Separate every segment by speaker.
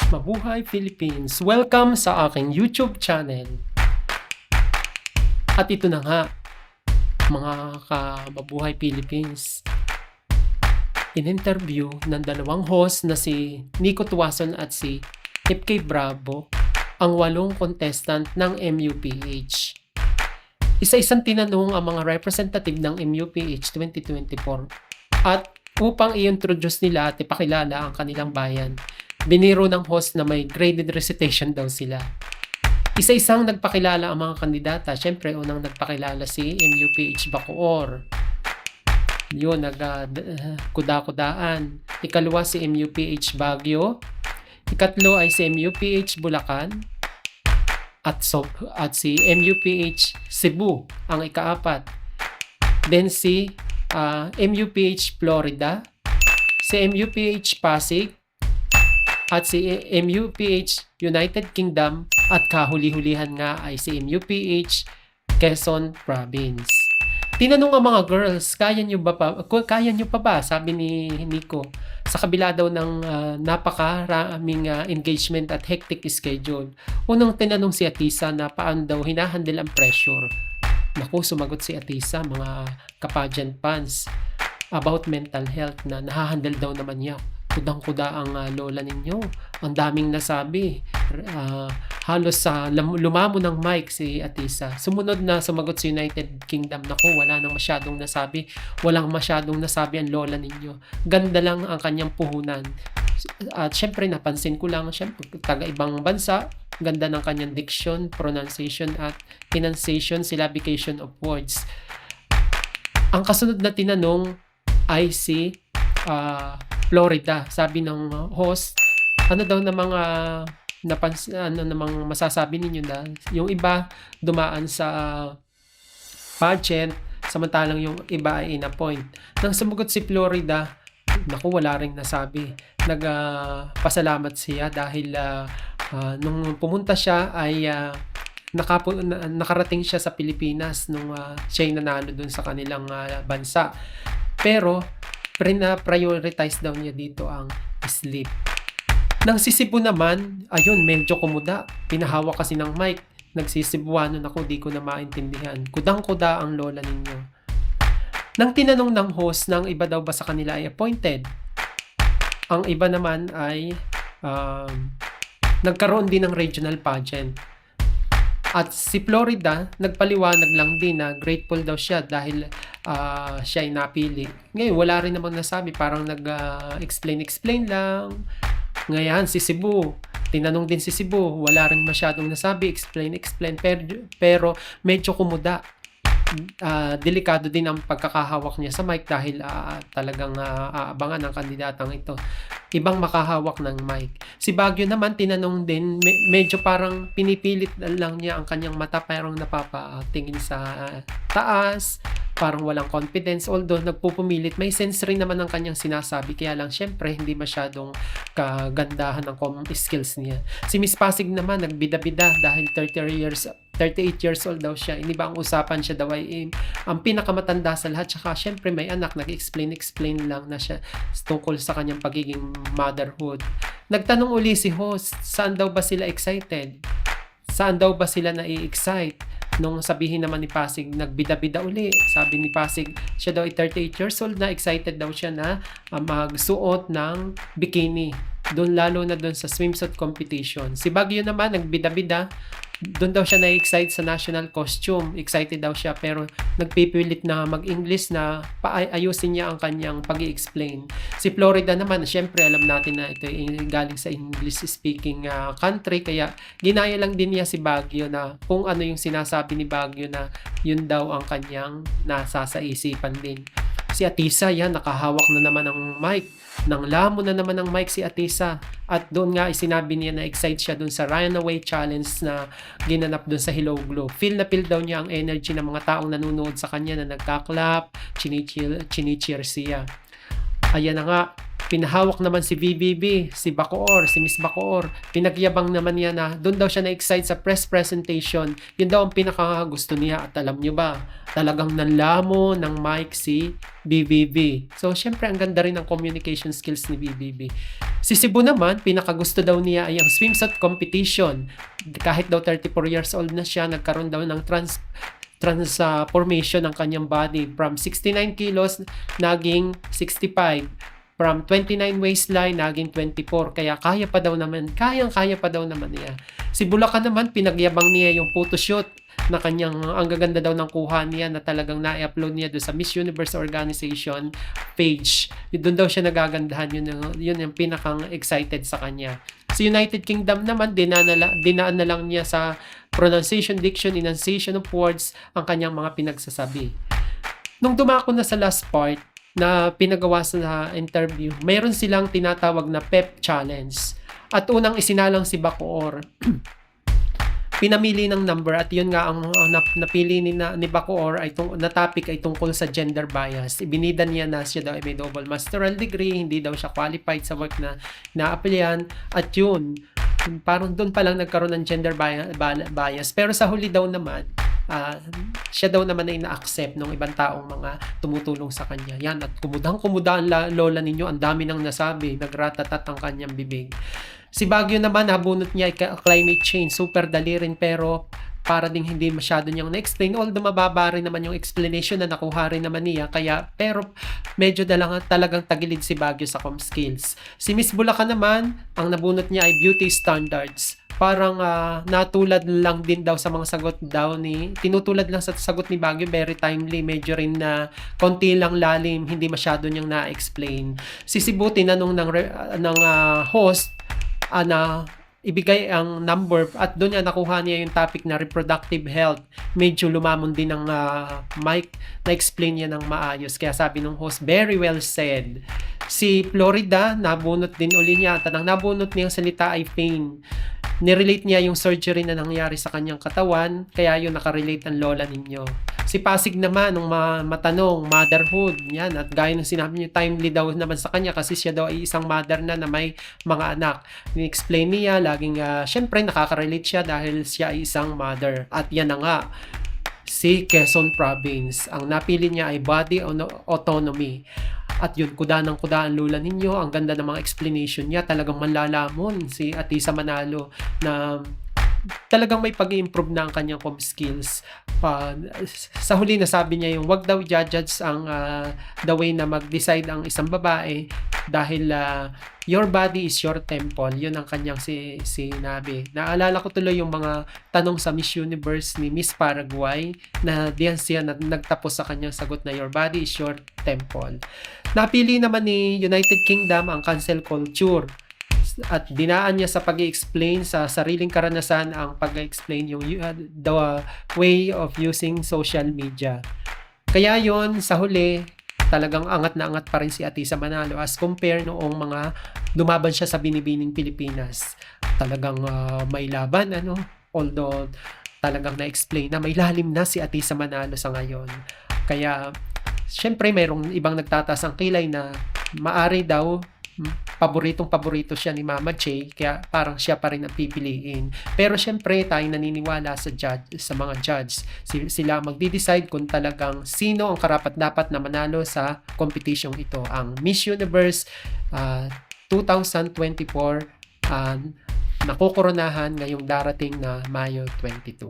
Speaker 1: Mabuhay Philippines! Welcome sa aking YouTube channel. At ito na nga, mga ka-Mabuhay Philippines. In-interview ng dalawang host na si Nico Tuason at si FK Bravo, ang 8 contestant ng MUPH. Isa-isang tinanong ang mga representative ng MUPH 2024 at upang i-introduce nila at ipakilala ang kanilang bayan, biniro ng host na may graded recitation daw sila. Isa-isang nagpakilala ang mga kandidata. Siyempre, unang nagpakilala si MUPH Bacoor. Yun, kuda-kudaan. Ikalawa si MUPH Baguio. Ikatlo ay si MUPH Bulacan. At si MUPH Cebu ang ikaapat. Then si MUPH Florida. Si MUPH Pasig. At si MUPH United Kingdom at kahuli-hulihan nga ay si MUPH Quezon Province. Tinanong ang mga girls, kaya nyo pa ba? Sabi ni Nico, sa kabila daw ng napakaraming engagement at hectic schedule. Unang tinanong si Atisa na paano daw hinahandle ang pressure. Naku, sumagot si Atisa, mga ka-pageant fans, about mental health na nahahandle daw naman niya. Kudang-kuda ang lola ninyo. Ang daming nasabi. Halos lumamo ng mic si Atisa. Sumunod na sumagot si United Kingdom. Naku, wala nang masyadong nasabi. Walang masyadong nasabi ang lola ninyo. Ganda lang ang kanyang puhunan. At syempre, napansin ko lang, syempre, taga-ibang bansa, ganda ng kanyang diction, pronunciation, at enunciation, syllabication of words. Ang kasunod na tinanong ay si Florida. Sabi ng host, ano daw na mga namang masasabi ninyo na yung iba dumaan sa pageant samantalang yung iba ay in-appoint. Nang sumagot si Florida, naku, wala ring nasabi. Pasalamat siya dahil nung pumunta siya ay nakarating siya sa Pilipinas nung siya'y nanalo dun sa kanilang bansa. Pero prioritize daw niya dito ang sleep. Nang si Cebu naman, ayun, medyo kumuda. Pinahawak kasi ng mic. Nagsisibuanon ako, di ko na maintindihan. Kudang-kuda ang lola ninyo. Nang tinanong ng host ng iba daw ba sa kanila ay appointed, ang iba naman ay nagkaroon din ng regional pageant. At si Florida, nagpaliwanag lang din na grateful daw siya dahil siya ay napili. Ngayon, wala rin namang nasabi. Parang nag-explain lang. Ngayon, si Cebu. Tinanong din si Cebu. Wala rin masyadong nasabi. Explain. Pero medyo kumuda. Delikado din ang pagkakahawak niya sa mic dahil talagang aabangan ang kandidatang ito. Ibang makahawak ng mic. Si Baguio naman, tinanong din, medyo parang pinipilit lang niya ang kanyang mata, parang napapatingin sa taas, parang walang confidence, although nagpupumilit, may sense rin naman ang kanyang sinasabi, kaya lang syempre hindi masyadong kagandahan ng skills niya. Si Miss Pasig naman, nagbida-bida dahil 38 years old daw siya. Iniba ang usapan, siya daw ay ang pinakamatanda sa lahat. Tsaka syempre may anak, nag-explain lang na siya tungkol sa kanyang pagiging motherhood. Nagtanong uli si host, saan daw ba sila excited? Saan daw ba sila na-excite? Nung sabihin naman ni Pasig, nagbida-bida uli. Sabi ni Pasig, siya daw ay 38 years old na, excited daw siya na magsuot ng bikini. Doon, lalo na doon sa swimsuit competition. Si Baguio naman, nagbida-bida. Doon daw siya na-excite sa national costume. Excited daw siya pero nagpipilit na mag-English na ayusin niya ang kanyang pag-i-explain. Si Florida naman, syempre alam natin na ito ay galing sa English-speaking country kaya ginaya lang din niya si Baguio na kung ano yung sinasabi ni Baguio na yun daw ang kanyang nasa sa isipan din. Si Atisa, yan, nakahawak na naman ng mic. Nang lamo na naman ng mic si Atisa. At doon nga sinabi niya na excite siya doon sa Runaway Challenge na ginanap doon sa Hello Globe. Feel na feel daw niya ang energy ng mga taong nanonood sa kanya na nagkaklap, chinicheer siya. Ayan na nga, Pinahawak naman si VBB, si Bacoor, si Miss Bacoor. Pinagyabang naman niya na doon daw siya na-excite sa press presentation. Yun daw ang pinakagusto niya. At alam nyo ba, talagang nanlamo ng mic si BBB. So, syempre, ang ganda rin ng communication skills ni BBB. Si Cebu naman, pinakagusto daw niya ay ang swimsuit competition. Kahit daw 34 years old na siya, nagkaroon daw ng transformation ng kanyang body from 69 kilos naging 65, from 29 waistline naging 24, kaya kaya pa daw naman niya. Si Bulacan naman, pinagyabang niya yung photoshoot na kanyang ang gaganda daw ng kuha niya na talagang na-upload niya doon sa Miss Universe Organization page. Doon daw siya nagagandahan, yun yung pinakang excited sa kanya. Sa United Kingdom naman, dinaan na lang niya sa pronunciation, diction, enunciation of words ang kanyang mga pinagsasabi. Nung dumako na sa last part na pinagawa sa interview, mayroon silang tinatawag na PEP challenge. At unang isinalang si Bacoor. Pinamili ng number at yun nga ang napili ni Bacoor ay na topic ay tungkol sa gender bias. Ibinida niya na siya daw ay may double master's degree, hindi daw siya qualified sa work na na-applyan, at yun, parang doon pa lang nagkaroon ng gender bias. Pero sa huli daw naman, siya daw naman ay na-accept ng ibang taong mga tumutulong sa kanya. Yan, at kumudang-kumuda ang lola ninyo, ang dami nang nasabi, nagratatat ang kanyang bibig. Si Baguio naman, nabunot niya ay climate change, super dali rin, pero para ding hindi masyado niyang na-explain, although mababa rin naman yung explanation na nakuha rin naman niya, pero medyo talagang tagilid si Baguio sa com skills. Si Miss Bulacan naman, ang nabunot niya ay beauty standards. Parang natulad lang din daw sa mga sagot daw tinutulad lang sa sagot ni Baguio, very timely, medyo rin na konti lang lalim, hindi masyado niyang na-explain. Si Cebu, tinanong ng host na ibigay ang number at doon niya nakuha niya yung topic na reproductive health. Medyo lumamon din ng mic, na-explain niya ng maayos. Kaya sabi ng host, very well said. Si Florida, nabunot din uli niya. At ang nabunot niyang salita ay pain. Nirelate niya yung surgery na nangyari sa kanyang katawan, kaya yun nakarelate ang lola ninyo. Si Pasig naman, nung matanong, motherhood, yan, at gaya ng sinabi niyo, timely daw naman sa kanya kasi siya daw ay isang mother na may mga anak. Ni-explain niya, laging, syempre nakaka-relate siya dahil siya ay isang mother. At yan na nga, si Quezon Province, ang napili niya ay body autonomy. At yun, kuda ng kuda ang lula ninyo. Ang ganda ng mga explanation niya. Talagang manlalamon si Atisa Manalo na talagang may pag-improve na ang kanyang com skills. Sa huli nasabi niya yung wag daw i-judge ang the way na mag-decide ang isang babae dahil your body is your temple. Yun ang kanyang sinabi. Naalala ko tuloy yung mga tanong sa Miss Universe ni Miss Paraguay na diyan siya nagtapos sa kanyang sagot na your body is your temple. Napili naman ni United Kingdom ang cancel culture. At dinaan niya sa pag-i-explain sa sariling karanasan ang pag-i-explain yung the way of using social media. Kaya yon sa huli, talagang angat na angat pa rin si Atisa Manalo as compare noong mga lumaban siya sa Binibining Pilipinas. Talagang may laban, although talagang na-explain na may lalim na si Atisa Manalo sa ngayon. Kaya, syempre mayroong ibang nagtataas ang kilay na maari daw paborito siya ni Mama Che, kaya parang siya pa rin ang pipiliin. Pero syempre tayo naniniwala sa mga judge. Sila magde-decide kung talagang sino ang karapat-dapat na manalo sa competition ito. Ang Miss Universe 2024 nakukoronahan ngayong darating na Mayo 22.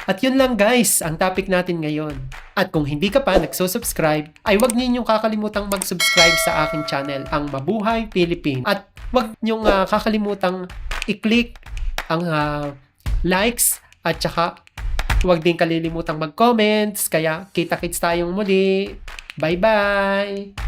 Speaker 1: At yun lang guys, ang topic natin ngayon. At kung hindi ka pa nagsusubscribe, ay huwag ninyong kakalimutang mag-subscribe sa aking channel, ang Mabuhay Philippines. At huwag ninyong kakalimutang i-click ang likes at saka huwag din kalilimutang mag-comments. Kaya kita-kits tayong muli. Bye-bye!